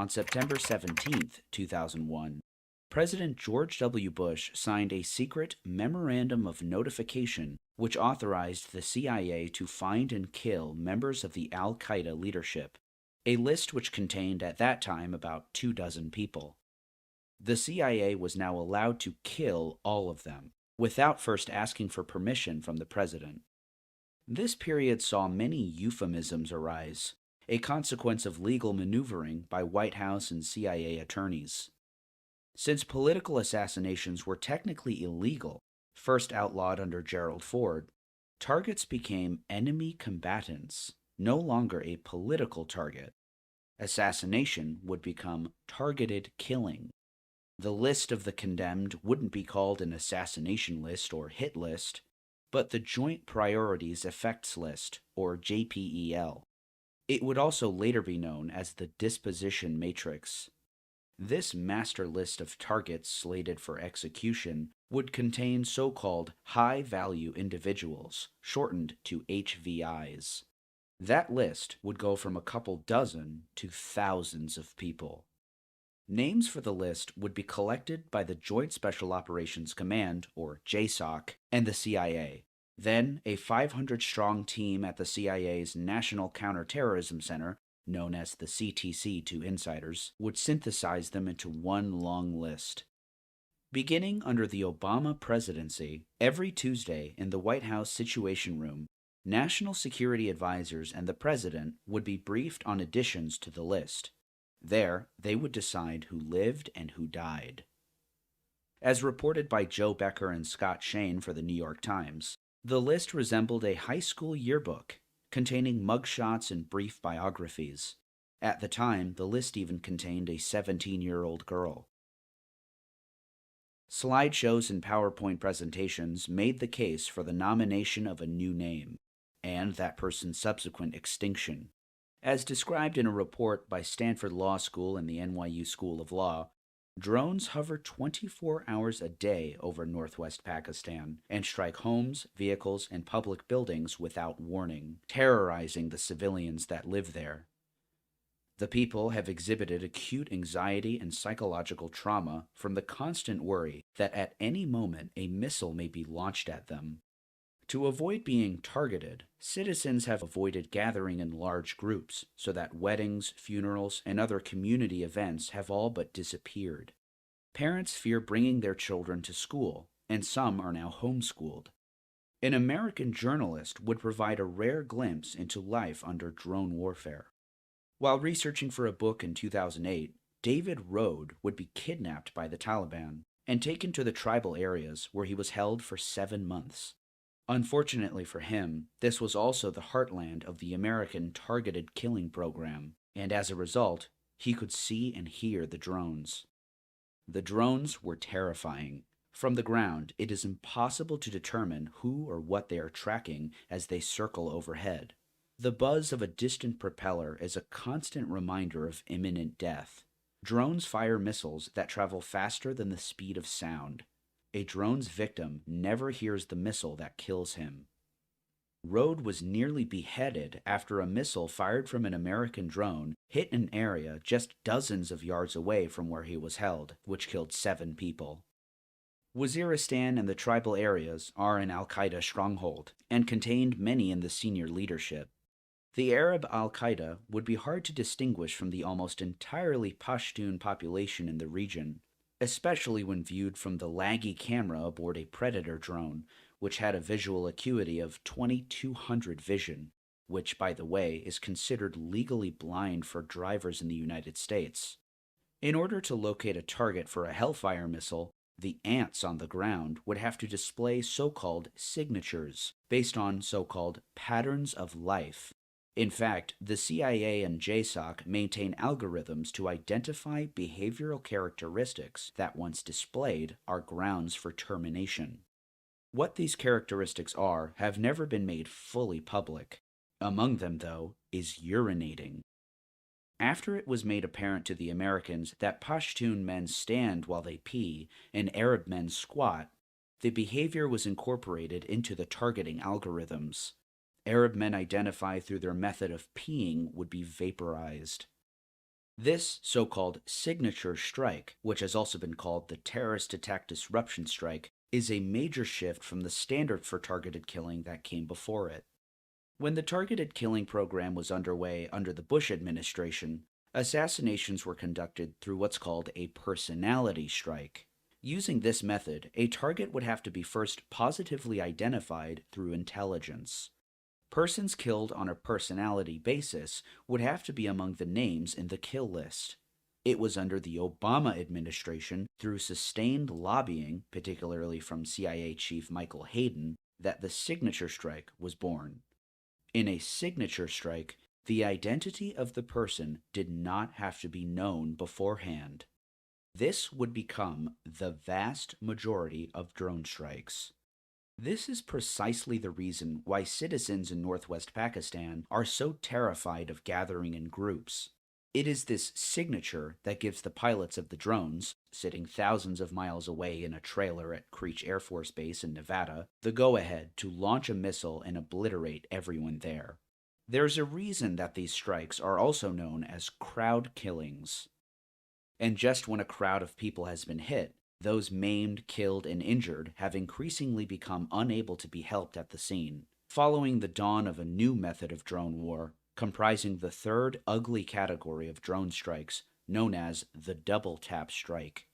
on September 17, 2001, President George W. Bush signed a secret Memorandum of Notification which authorized the CIA to find and kill members of the Al Qaeda leadership, a list which contained at that time about 24 people. The CIA was now allowed to kill all of them, without first asking for permission from the president. This period saw many euphemisms arise, a consequence of legal maneuvering by White House and CIA attorneys. Since political assassinations were technically illegal, first outlawed under Gerald Ford, targets became enemy combatants, no longer a political target. Assassination would become targeted killing. The list of the condemned wouldn't be called an assassination list or hit list, but the Joint Priorities Effects List, or JPEL. It would also later be known as the Disposition Matrix. This master list of targets slated for execution would contain so-called high-value individuals, shortened to HVIs. That list would go from a couple dozen to thousands of people. Names for the list would be collected by the Joint Special Operations Command, or JSOC, and the CIA. Then, a 500-strong team at the CIA's National Counterterrorism Center, known as the CTC to insiders, would synthesize them into one long list. Beginning under the Obama presidency, every Tuesday in the White House Situation Room, national security advisors and the president would be briefed on additions to the list. There, they would decide who lived and who died. As reported by Joe Becker and Scott Shane for the New York Times, the list resembled a high school yearbook, containing mugshots and brief biographies. At the time, the list even contained a 17-year-old girl. Slideshows and PowerPoint presentations made the case for the nomination of a new name, and that person's subsequent extinction. As described in a report by Stanford Law School and the NYU School of Law, drones hover 24 hours a day over northwest Pakistan and strike homes, vehicles, and public buildings without warning, terrorizing the civilians that live there. The people have exhibited acute anxiety and psychological trauma from the constant worry that at any moment a missile may be launched at them. To avoid being targeted, citizens have avoided gathering in large groups so that weddings, funerals, and other community events have all but disappeared. Parents fear bringing their children to school, and some are now homeschooled. An American journalist would provide a rare glimpse into life under drone warfare. While researching for a book in 2008, David Rode would be kidnapped by the Taliban and taken to the tribal areas where he was held for 7 months. Unfortunately for him, this was also the heartland of the American targeted killing program, and as a result, he could see and hear the drones. The drones were terrifying. From the ground, it is impossible to determine who or what they are tracking as they circle overhead. The buzz of a distant propeller is a constant reminder of imminent death. Drones fire missiles that travel faster than the speed of sound. A drone's victim never hears the missile that kills him. Rode was nearly beheaded after a missile fired from an American drone hit an area just dozens of yards away from where he was held, which killed 7 people. Waziristan and the tribal areas are an al-Qaeda stronghold and contained many in the senior leadership. The Arab al-Qaeda would be hard to distinguish from the almost entirely Pashtun population in the region, especially when viewed from the laggy camera aboard a Predator drone, which had a visual acuity of 2200 vision, which, by the way, is considered legally blind for drivers in the United States. In order to locate a target for a Hellfire missile, the ants on the ground would have to display so-called signatures, based on so-called patterns of life. In fact, the CIA and JSOC maintain algorithms to identify behavioral characteristics that, once displayed, are grounds for termination. What these characteristics are have never been made fully public. Among them, though, is urinating. After it was made apparent to the Americans that Pashtun men stand while they pee and Arab men squat, the behavior was incorporated into the targeting algorithms. Arab men identified through their method of peeing would be vaporized. This so-called signature strike, which has also been called the terrorist attack disruption strike, is a major shift from the standard for targeted killing that came before it. When the targeted killing program was underway under the Bush administration, assassinations were conducted through what's called a personality strike. Using this method, a target would have to be first positively identified through intelligence. Persons killed on a personality basis would have to be among the names in the kill list. It was under the Obama administration, through sustained lobbying, particularly from CIA Chief Michael Hayden, that the signature strike was born. In a signature strike, the identity of the person did not have to be known beforehand. This would become the vast majority of drone strikes. This is precisely the reason why citizens in northwest Pakistan are so terrified of gathering in groups. It is this signature that gives the pilots of the drones, sitting thousands of miles away in a trailer at Creech Air Force Base in Nevada, the go-ahead to launch a missile and obliterate everyone there. There's a reason that these strikes are also known as crowd killings. And just when a crowd of people has been hit, those maimed, killed, and injured have increasingly become unable to be helped at the scene, following the dawn of a new method of drone war, comprising the third ugly category of drone strikes, known as the double tap strike.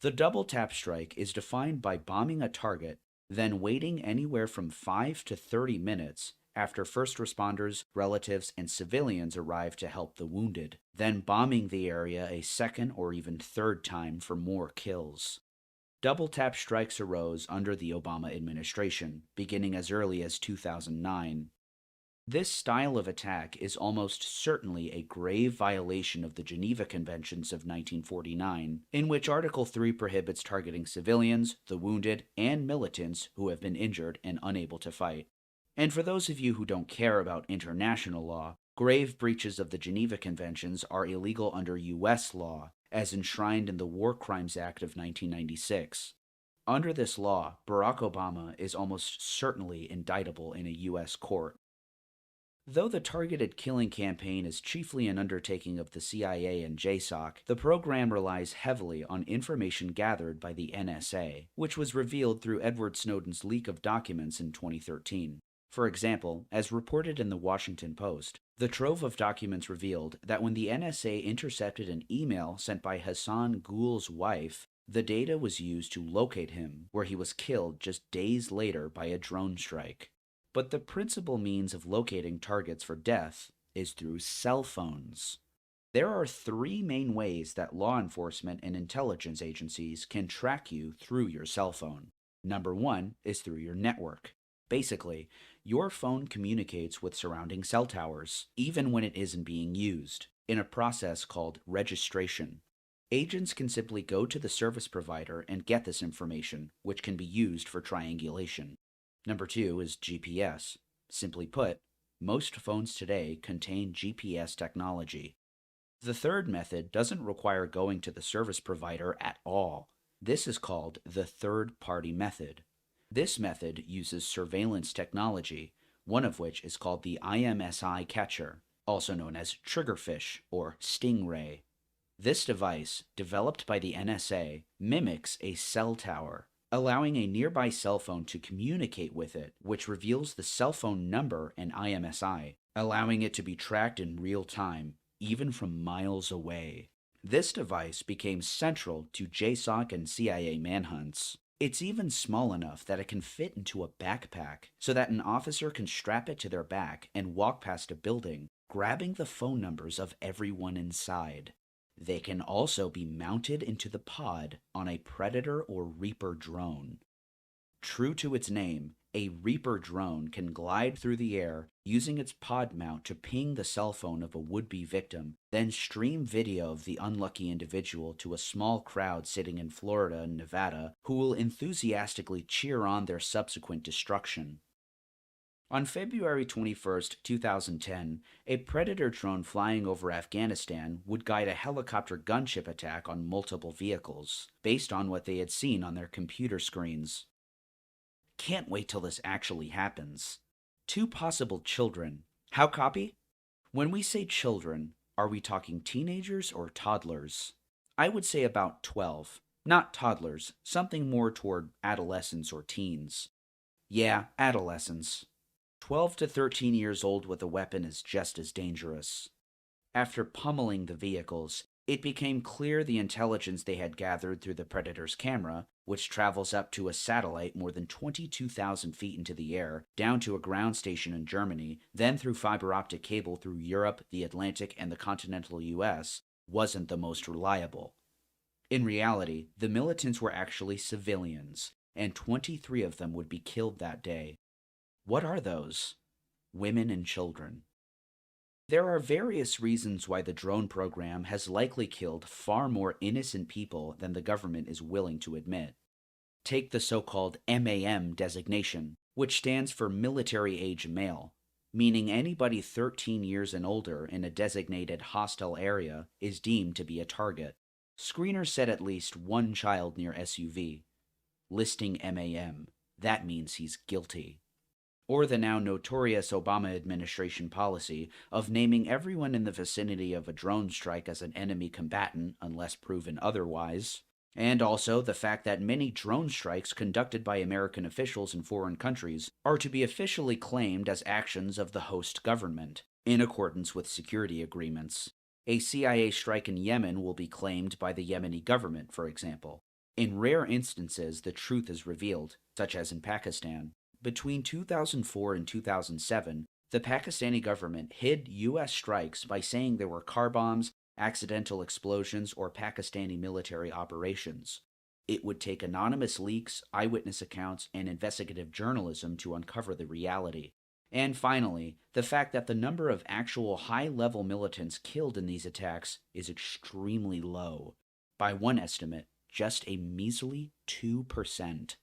The double tap strike is defined by bombing a target, then waiting anywhere from 5 to 30 minutes after first responders, relatives, and civilians arrive to help the wounded, then bombing the area a second or even third time for more kills. Double tap strikes arose under the Obama administration, beginning as early as 2009. This style of attack is almost certainly a grave violation of the Geneva Conventions of 1949, in which Article 3 prohibits targeting civilians, the wounded, and militants who have been injured and unable to fight. And for those of you who don't care about international law, grave breaches of the Geneva Conventions are illegal under U.S. law, as enshrined in the War Crimes Act of 1996. Under this law, Barack Obama is almost certainly indictable in a U.S. court. Though the targeted killing campaign is chiefly an undertaking of the CIA and JSOC, the program relies heavily on information gathered by the NSA, which was revealed through Edward Snowden's leak of documents in 2013. For example, as reported in the Washington Post, the trove of documents revealed that when the NSA intercepted an email sent by Hassan Gul's wife, the data was used to locate him, where he was killed just days later by a drone strike. But the principal means of locating targets for death is through cell phones. There are three main ways that law enforcement and intelligence agencies can track you through your cell phone. Number one is through your network. Basically, your phone communicates with surrounding cell towers, even when it isn't being used, in a process called registration. Agents can simply go to the service provider and get this information, which can be used for triangulation. Number two is GPS. Simply put, most phones today contain GPS technology. The third method doesn't require going to the service provider at all. This is called the third-party method. This method uses surveillance technology, one of which is called the IMSI catcher, also known as Triggerfish or Stingray. This device, developed by the NSA, mimics a cell tower, allowing a nearby cell phone to communicate with it, which reveals the cell phone number and IMSI, allowing it to be tracked in real time, even from miles away. This device became central to JSOC and CIA manhunts. It's even small enough that it can fit into a backpack, so that an officer can strap it to their back and walk past a building, grabbing the phone numbers of everyone inside. They can also be mounted into the pod on a Predator or Reaper drone. True to its name, a Reaper drone can glide through the air using its pod mount to ping the cell phone of a would-be victim, then stream video of the unlucky individual to a small crowd sitting in Florida and Nevada who will enthusiastically cheer on their subsequent destruction. On February 21, 2010, a Predator drone flying over Afghanistan would guide a helicopter gunship attack on multiple vehicles, based on what they had seen on their computer screens. Can't wait till this actually happens. Two possible children. How copy? When we say children, Are we talking teenagers or toddlers? I would say about 12. Not toddlers, something more toward adolescents or teens. Yeah, adolescents. 12 to 13 years old with a weapon is just as dangerous. After pummeling the vehicles, it became clear the intelligence they had gathered through the Predator's camera, which travels up to a satellite more than 22,000 feet into the air, down to a ground station in Germany, then through fiber optic cable through Europe, the Atlantic, and the continental US, wasn't the most reliable. In reality, the militants were actually civilians, and 23 of them would be killed that day. What are those? Women and children. There are various reasons why the drone program has likely killed far more innocent people than the government is willing to admit. Take the so-called MAM designation, which stands for Military Age Male, meaning anybody 13 years and older in a designated hostile area is deemed to be a target. Screeners said at least one child near SUV. Listing MAM, that means he's guilty. Or the now notorious Obama administration policy of naming everyone in the vicinity of a drone strike as an enemy combatant unless proven otherwise. And also the fact that many drone strikes conducted by American officials in foreign countries are to be officially claimed as actions of the host government, in accordance with security agreements. A CIA strike in Yemen will be claimed by the Yemeni government, for example. In rare instances, the truth is revealed, such as in Pakistan. Between 2004 and 2007, the Pakistani government hid U.S. strikes by saying there were car bombs, accidental explosions, or Pakistani military operations. It would take anonymous leaks, eyewitness accounts, and investigative journalism to uncover the reality. And finally, the fact that the number of actual high-level militants killed in these attacks is extremely low. By one estimate, just a measly 2%.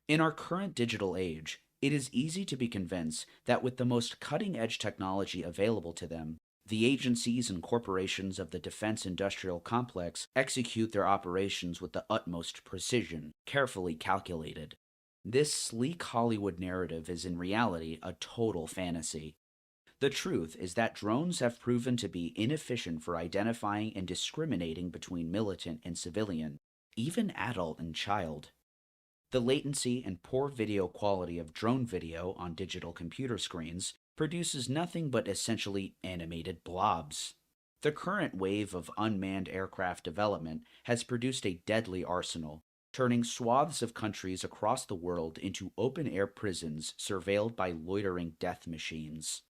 In our current digital age, it is easy to be convinced that with the most cutting-edge technology available to them, the agencies and corporations of the defense industrial complex execute their operations with the utmost precision, carefully calculated. This sleek Hollywood narrative is in reality a total fantasy. The truth is that drones have proven to be inefficient for identifying and discriminating between militant and civilian, even adult and child. The latency and poor video quality of drone video on digital computer screens produces nothing but essentially animated blobs. The current wave of unmanned aircraft development has produced a deadly arsenal, turning swaths of countries across the world into open-air prisons surveilled by loitering death machines.